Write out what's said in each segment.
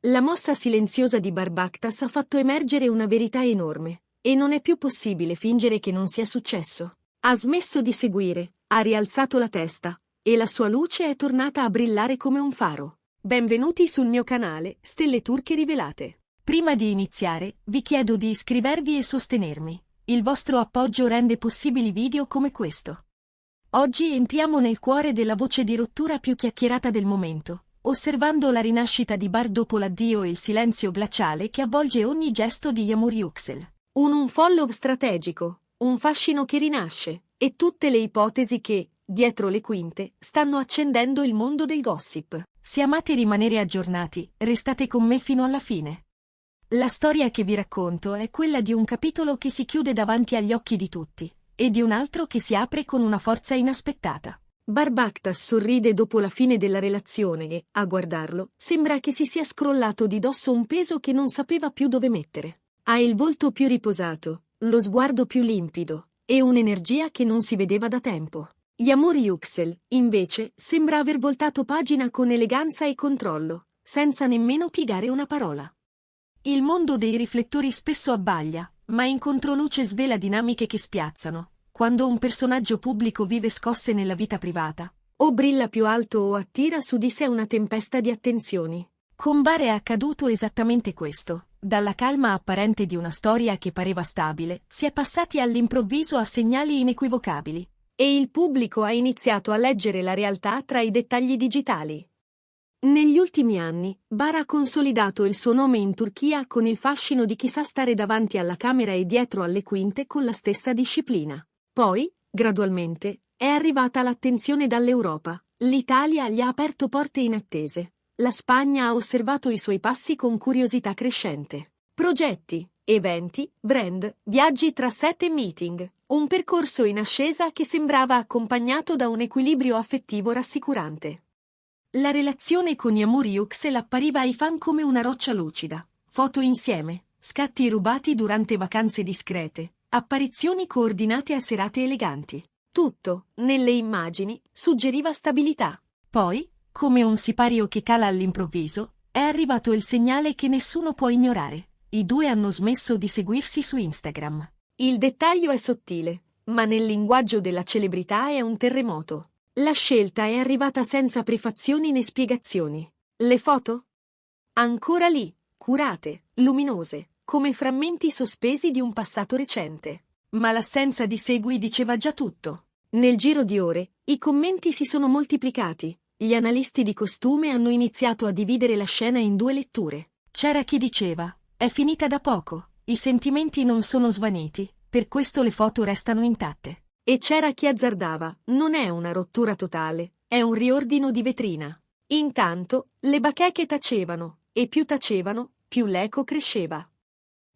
La mossa silenziosa di Barbactas ha fatto emergere una verità enorme, e non è più possibile fingere che non sia successo. Ha smesso di seguire, ha rialzato la testa, e la sua luce è tornata a brillare come un faro. Benvenuti sul mio canale, Stelle Turche Rivelate. Prima di iniziare, vi chiedo di iscrivervi e sostenermi. Il vostro appoggio rende possibili video come questo. Oggi entriamo nel cuore della voce di rottura più chiacchierata del momento, osservando la rinascita di Bar dopo l'addio e il silenzio glaciale che avvolge ogni gesto di Yamur Yüksel. Un unfollow strategico, un fascino che rinasce, e tutte le ipotesi che, dietro le quinte, stanno accendendo il mondo del gossip. Se amate rimanere aggiornati, restate con me fino alla fine. La storia che vi racconto è quella di un capitolo che si chiude davanti agli occhi di tutti, e di un altro che si apre con una forza inaspettata. Barbactas sorride dopo la fine della relazione e, a guardarlo, sembra che si sia scrollato di dosso un peso che non sapeva più dove mettere. Ha il volto più riposato, lo sguardo più limpido, e un'energia che non si vedeva da tempo. Yamur Yüksel, invece, sembra aver voltato pagina con eleganza e controllo, senza nemmeno piegare una parola. Il mondo dei riflettori spesso abbaglia, ma in controluce svela dinamiche che spiazzano, quando un personaggio pubblico vive scosse nella vita privata. O brilla più alto o attira su di sé una tempesta di attenzioni. Con Bar è accaduto esattamente questo. Dalla calma apparente di una storia che pareva stabile, si è passati all'improvviso a segnali inequivocabili. E il pubblico ha iniziato a leggere la realtà tra i dettagli digitali. Negli ultimi anni, Bar ha consolidato il suo nome in Turchia con il fascino di chi sa stare davanti alla camera e dietro alle quinte con la stessa disciplina. Poi, gradualmente, è arrivata l'attenzione dall'Europa. L'Italia gli ha aperto porte inattese. La Spagna ha osservato i suoi passi con curiosità crescente. Progetti, eventi, brand, viaggi tra set e meeting. Un percorso in ascesa che sembrava accompagnato da un equilibrio affettivo rassicurante. La relazione con Yamur Yüksel appariva ai fan come una roccia lucida. Foto insieme, scatti rubati durante vacanze discrete, apparizioni coordinate a serate eleganti. Tutto, nelle immagini, suggeriva stabilità. Poi, come un sipario che cala all'improvviso, è arrivato il segnale che nessuno può ignorare. I due hanno smesso di seguirsi su Instagram. Il dettaglio è sottile, ma nel linguaggio della celebrità è un terremoto. La scelta è arrivata senza prefazioni né spiegazioni. Le foto? Ancora lì, curate, luminose, come frammenti sospesi di un passato recente. Ma l'assenza di segui diceva già tutto. Nel giro di ore, i commenti si sono moltiplicati. Gli analisti di costume hanno iniziato a dividere la scena in due letture. C'era chi diceva, è finita da poco, i sentimenti non sono svaniti, per questo le foto restano intatte. E c'era chi azzardava, non è una rottura totale, è un riordino di vetrina. Intanto, le bacheche tacevano, e più tacevano, più l'eco cresceva.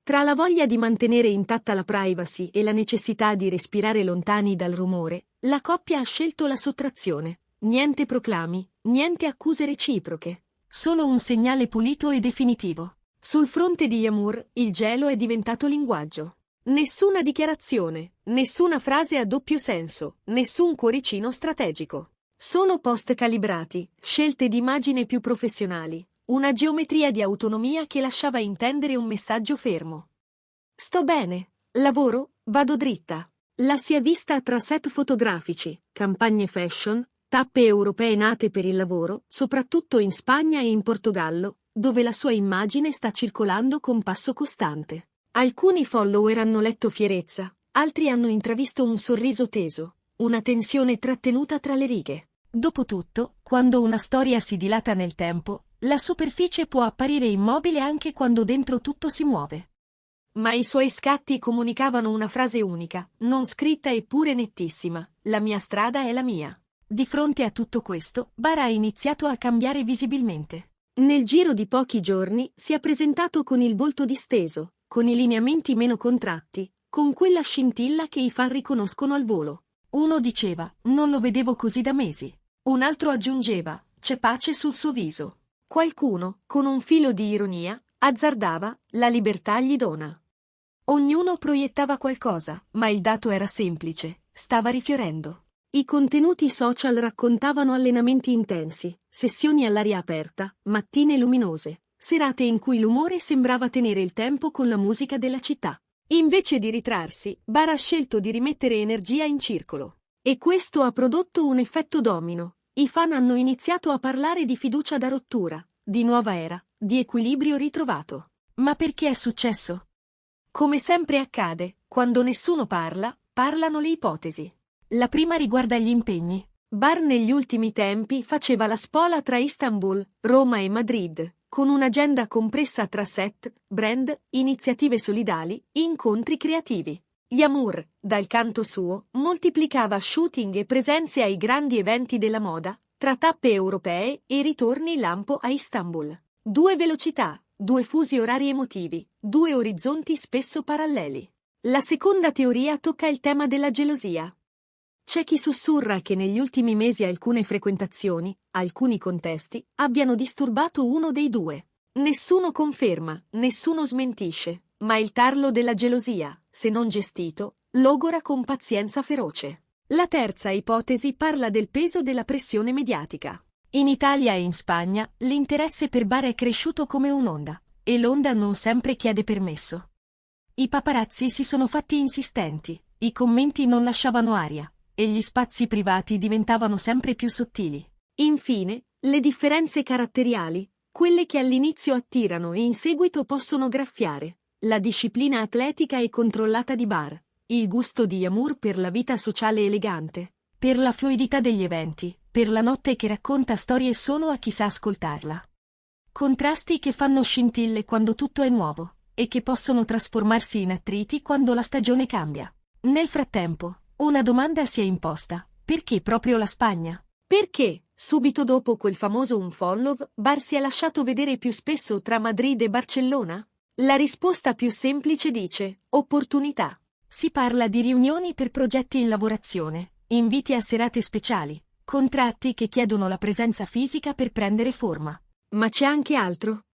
Tra la voglia di mantenere intatta la privacy e la necessità di respirare lontani dal rumore, la coppia ha scelto la sottrazione. Niente proclami, niente accuse reciproche. Solo un segnale pulito e definitivo. Sul fronte di Yamur, il gelo è diventato linguaggio. Nessuna dichiarazione, nessuna frase a doppio senso, nessun cuoricino strategico. Solo post calibrati, scelte di immagine più professionali, una geometria di autonomia che lasciava intendere un messaggio fermo. Sto bene, lavoro, vado dritta. La si è vista tra set fotografici, campagne fashion, tappe europee nate per il lavoro, soprattutto in Spagna e in Portogallo, dove la sua immagine sta circolando con passo costante. Alcuni follower hanno letto fierezza, altri hanno intravisto un sorriso teso, una tensione trattenuta tra le righe. Dopotutto, quando una storia si dilata nel tempo, la superficie può apparire immobile anche quando dentro tutto si muove. Ma i suoi scatti comunicavano una frase unica, non scritta eppure nettissima: la mia strada è la mia. Di fronte a tutto questo, Bar ha iniziato a cambiare visibilmente. Nel giro di pochi giorni si è presentato con il volto disteso, con i lineamenti meno contratti, con quella scintilla che i fan riconoscono al volo. Uno diceva, non lo vedevo così da mesi. Un altro aggiungeva, c'è pace sul suo viso. Qualcuno, con un filo di ironia, azzardava, la libertà gli dona. Ognuno proiettava qualcosa, ma il dato era semplice, stava rifiorendo. I contenuti social raccontavano allenamenti intensi, sessioni all'aria aperta, mattine luminose. serate in cui l'umore sembrava tenere il tempo con la musica della città. Invece di ritrarsi, Bar ha scelto di rimettere energia in circolo. E questo ha prodotto un effetto domino. I fan hanno iniziato a parlare di fiducia da rottura, di nuova era, di equilibrio ritrovato. Ma perché è successo? Come sempre accade, quando nessuno parla, parlano le ipotesi. La prima riguarda gli impegni. Bar negli ultimi tempi faceva la spola tra Istanbul, Roma e Madrid, con un'agenda compressa tra set, brand, iniziative solidali, incontri creativi. Yamur, dal canto suo, moltiplicava shooting e presenze ai grandi eventi della moda, tra tappe europee e ritorni lampo a Istanbul. 2 velocità, 2 fusi orari emotivi, 2 orizzonti spesso paralleli. La seconda teoria tocca il tema della gelosia. C'è chi sussurra che negli ultimi mesi alcune frequentazioni, alcuni contesti, abbiano disturbato uno dei due. Nessuno conferma, nessuno smentisce, ma il tarlo della gelosia, se non gestito, logora con pazienza feroce. La terza ipotesi parla del peso della pressione mediatica. In Italia e in Spagna, l'interesse per Bar è cresciuto come un'onda, e l'onda non sempre chiede permesso. I paparazzi si sono fatti insistenti, i commenti non lasciavano aria, e gli spazi privati diventavano sempre più sottili. Infine, le differenze caratteriali, quelle che all'inizio attirano e in seguito possono graffiare, la disciplina atletica e controllata di Bar, il gusto di Yamur per la vita sociale elegante, per la fluidità degli eventi, per la notte che racconta storie solo a chi sa ascoltarla. Contrasti che fanno scintille quando tutto è nuovo, e che possono trasformarsi in attriti quando la stagione cambia. Nel frattempo, una domanda si è imposta: perché proprio la Spagna? Perché, subito dopo quel famoso unfollow, Bar si è lasciato vedere più spesso tra Madrid e Barcellona? La risposta più semplice dice: opportunità. Si parla di riunioni per progetti in lavorazione, inviti a serate speciali, contratti che chiedono la presenza fisica per prendere forma. Ma c'è anche altro.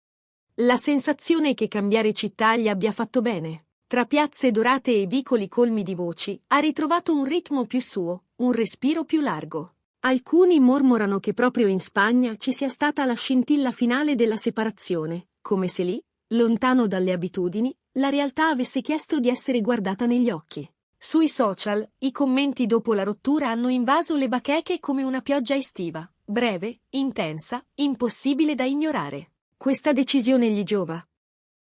La sensazione che cambiare città gli abbia fatto bene. Tra piazze dorate e vicoli colmi di voci, ha ritrovato un ritmo più suo, un respiro più largo. Alcuni mormorano che proprio in Spagna ci sia stata la scintilla finale della separazione, come se lì, lontano dalle abitudini, la realtà avesse chiesto di essere guardata negli occhi. Sui social, i commenti dopo la rottura hanno invaso le bacheche come una pioggia estiva, breve, intensa, impossibile da ignorare. Questa decisione gli giova.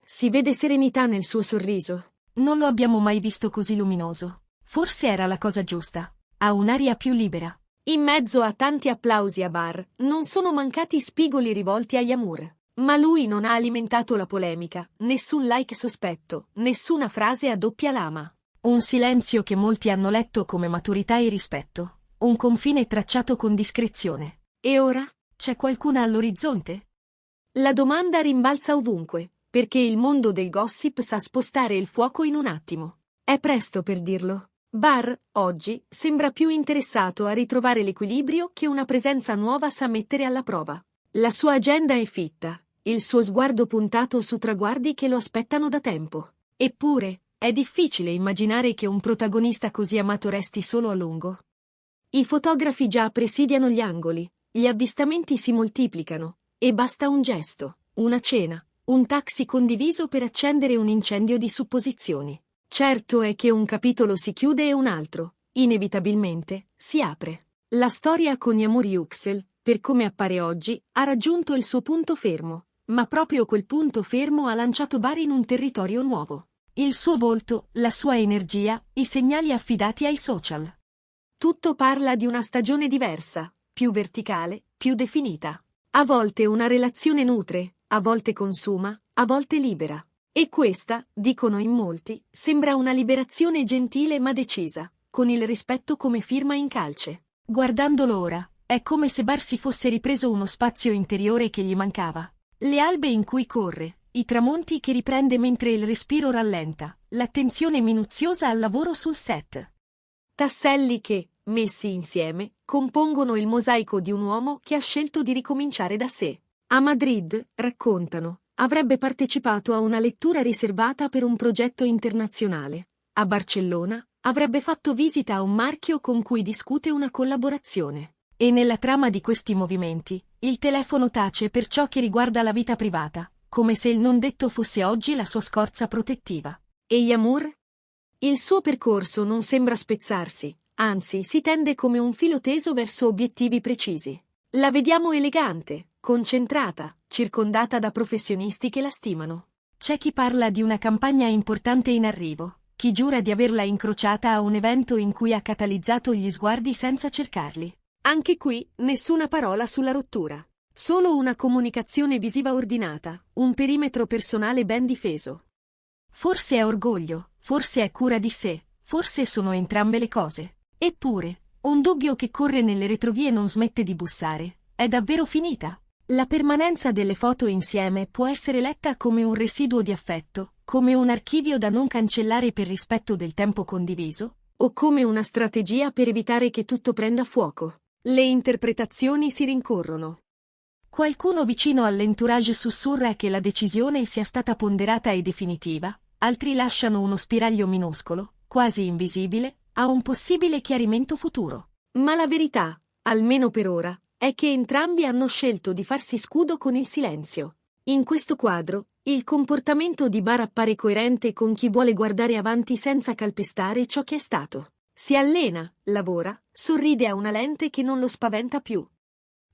Si vede serenità nel suo sorriso. Non lo abbiamo mai visto così luminoso. Forse era la cosa giusta. Ha un'aria più libera. In mezzo a tanti applausi a Bar, non sono mancati spigoli rivolti a Yamur. Ma lui non ha alimentato la polemica, nessun like sospetto, nessuna frase a doppia lama. Un silenzio che molti hanno letto come maturità e rispetto. Un confine tracciato con discrezione. E ora? C'è qualcuna all'orizzonte? La domanda rimbalza ovunque, perché il mondo del gossip sa spostare il fuoco in un attimo. È presto per dirlo. Bar, oggi, sembra più interessato a ritrovare l'equilibrio che una presenza nuova sa mettere alla prova. La sua agenda è fitta, il suo sguardo puntato su traguardi che lo aspettano da tempo. Eppure, è difficile immaginare che un protagonista così amato resti solo a lungo. I fotografi già presidiano gli angoli, gli avvistamenti si moltiplicano, e basta un gesto, una cena, un taxi condiviso per accendere un incendio di supposizioni. Certo è che un capitolo si chiude e un altro, inevitabilmente, si apre. La storia con Yamur Yüksel, per come appare oggi, ha raggiunto il suo punto fermo, ma proprio quel punto fermo ha lanciato Bar in un territorio nuovo. Il suo volto, la sua energia, i segnali affidati ai social. Tutto parla di una stagione diversa, più verticale, più definita. A volte una relazione nutre, a volte consuma, a volte libera. E questa, dicono in molti, sembra una liberazione gentile ma decisa, con il rispetto come firma in calce. Guardandolo ora, è come se Bar si fosse ripreso uno spazio interiore che gli mancava. Le albe in cui corre, i tramonti che riprende mentre il respiro rallenta, l'attenzione minuziosa al lavoro sul set. Tasselli che, messi insieme, compongono il mosaico di un uomo che ha scelto di ricominciare da sé. A Madrid, raccontano, avrebbe partecipato a una lettura riservata per un progetto internazionale. A Barcellona, avrebbe fatto visita a un marchio con cui discute una collaborazione. E nella trama di questi movimenti, il telefono tace per ciò che riguarda la vita privata, come se il non detto fosse oggi la sua scorza protettiva. E Yamur? Il suo percorso non sembra spezzarsi, anzi si tende come un filo teso verso obiettivi precisi. La vediamo elegante, concentrata, circondata da professionisti che la stimano. C'è chi parla di una campagna importante in arrivo, chi giura di averla incrociata a un evento in cui ha catalizzato gli sguardi senza cercarli. Anche qui, nessuna parola sulla rottura. Solo una comunicazione visiva ordinata, un perimetro personale ben difeso. Forse è orgoglio, forse è cura di sé, forse sono entrambe le cose. Eppure, un dubbio che corre nelle retrovie non smette di bussare. È davvero finita? La permanenza delle foto insieme può essere letta come un residuo di affetto, come un archivio da non cancellare per rispetto del tempo condiviso, o come una strategia per evitare che tutto prenda fuoco. Le interpretazioni si rincorrono. Qualcuno vicino all'entourage sussurra che la decisione sia stata ponderata e definitiva, altri lasciano uno spiraglio minuscolo, quasi invisibile, a un possibile chiarimento futuro. Ma la verità, almeno per ora, è che entrambi hanno scelto di farsi scudo con il silenzio. In questo quadro, il comportamento di Bar appare coerente con chi vuole guardare avanti senza calpestare ciò che è stato. Si allena, lavora, sorride a una lente che non lo spaventa più.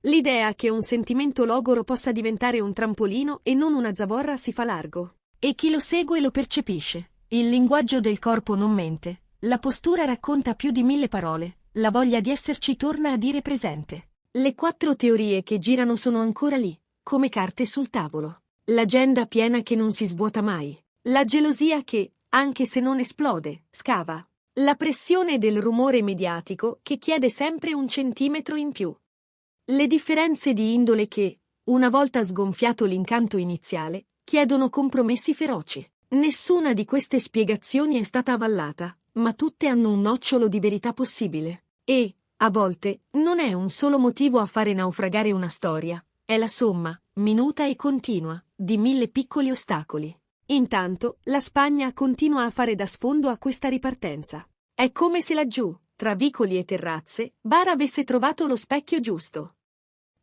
L'idea che un sentimento logoro possa diventare un trampolino e non una zavorra si fa largo. E chi lo segue lo percepisce. Il linguaggio del corpo non mente. La postura racconta più di 1000 parole. La voglia di esserci torna a dire presente. Le 4 teorie che girano sono ancora lì, come carte sul tavolo. L'agenda piena che non si svuota mai. La gelosia che, anche se non esplode, scava. La pressione del rumore mediatico che chiede sempre un centimetro in più. Le differenze di indole che, una volta sgonfiato l'incanto iniziale, chiedono compromessi feroci. Nessuna di queste spiegazioni è stata avallata, ma tutte hanno un nocciolo di verità possibile. E, a volte, non è un solo motivo a fare naufragare una storia, è la somma, minuta e continua, di 1000 piccoli ostacoli. Intanto, la Spagna continua a fare da sfondo a questa ripartenza. È come se laggiù, tra vicoli e terrazze, Bar avesse trovato lo specchio giusto.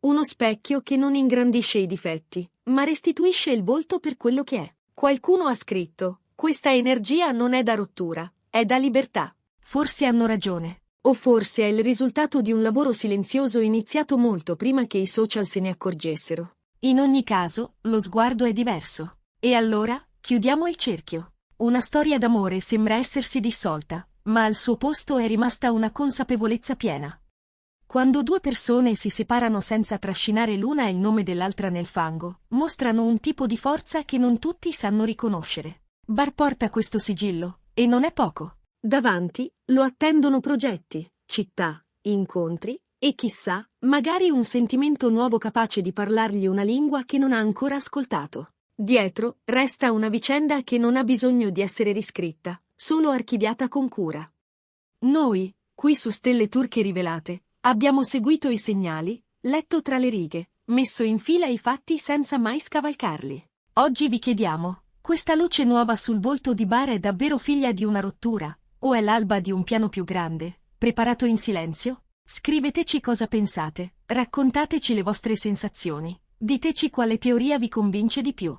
Uno specchio che non ingrandisce i difetti, ma restituisce il volto per quello che è. Qualcuno ha scritto, questa energia non è da rottura, è da libertà. Forse hanno ragione. O forse è il risultato di un lavoro silenzioso iniziato molto prima che i social se ne accorgessero. In ogni caso, lo sguardo è diverso. E allora, chiudiamo il cerchio. Una storia d'amore sembra essersi dissolta, ma al suo posto è rimasta una consapevolezza piena. Quando 2 persone si separano senza trascinare l'una il nome dell'altra nel fango, mostrano un tipo di forza che non tutti sanno riconoscere. Bar porta questo sigillo, e non è poco. Davanti, lo attendono progetti, città, incontri, e chissà, magari un sentimento nuovo capace di parlargli una lingua che non ha ancora ascoltato. Dietro, resta una vicenda che non ha bisogno di essere riscritta, solo archiviata con cura. Noi, qui su Stelle Turche Rivelate, abbiamo seguito i segnali, letto tra le righe, messo in fila i fatti senza mai scavalcarli. Oggi vi chiediamo, questa luce nuova sul volto di Bar è davvero figlia di una rottura, o è l'alba di un piano più grande, preparato in silenzio? Scriveteci cosa pensate, raccontateci le vostre sensazioni, diteci quale teoria vi convince di più.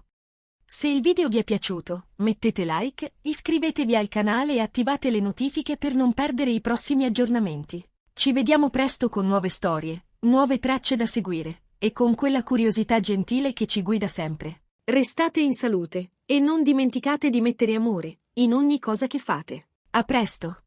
Se il video vi è piaciuto, mettete like, iscrivetevi al canale e attivate le notifiche per non perdere i prossimi aggiornamenti. Ci vediamo presto con nuove storie, nuove tracce da seguire, e con quella curiosità gentile che ci guida sempre. Restate in salute, e non dimenticate di mettere amore in ogni cosa che fate. A presto!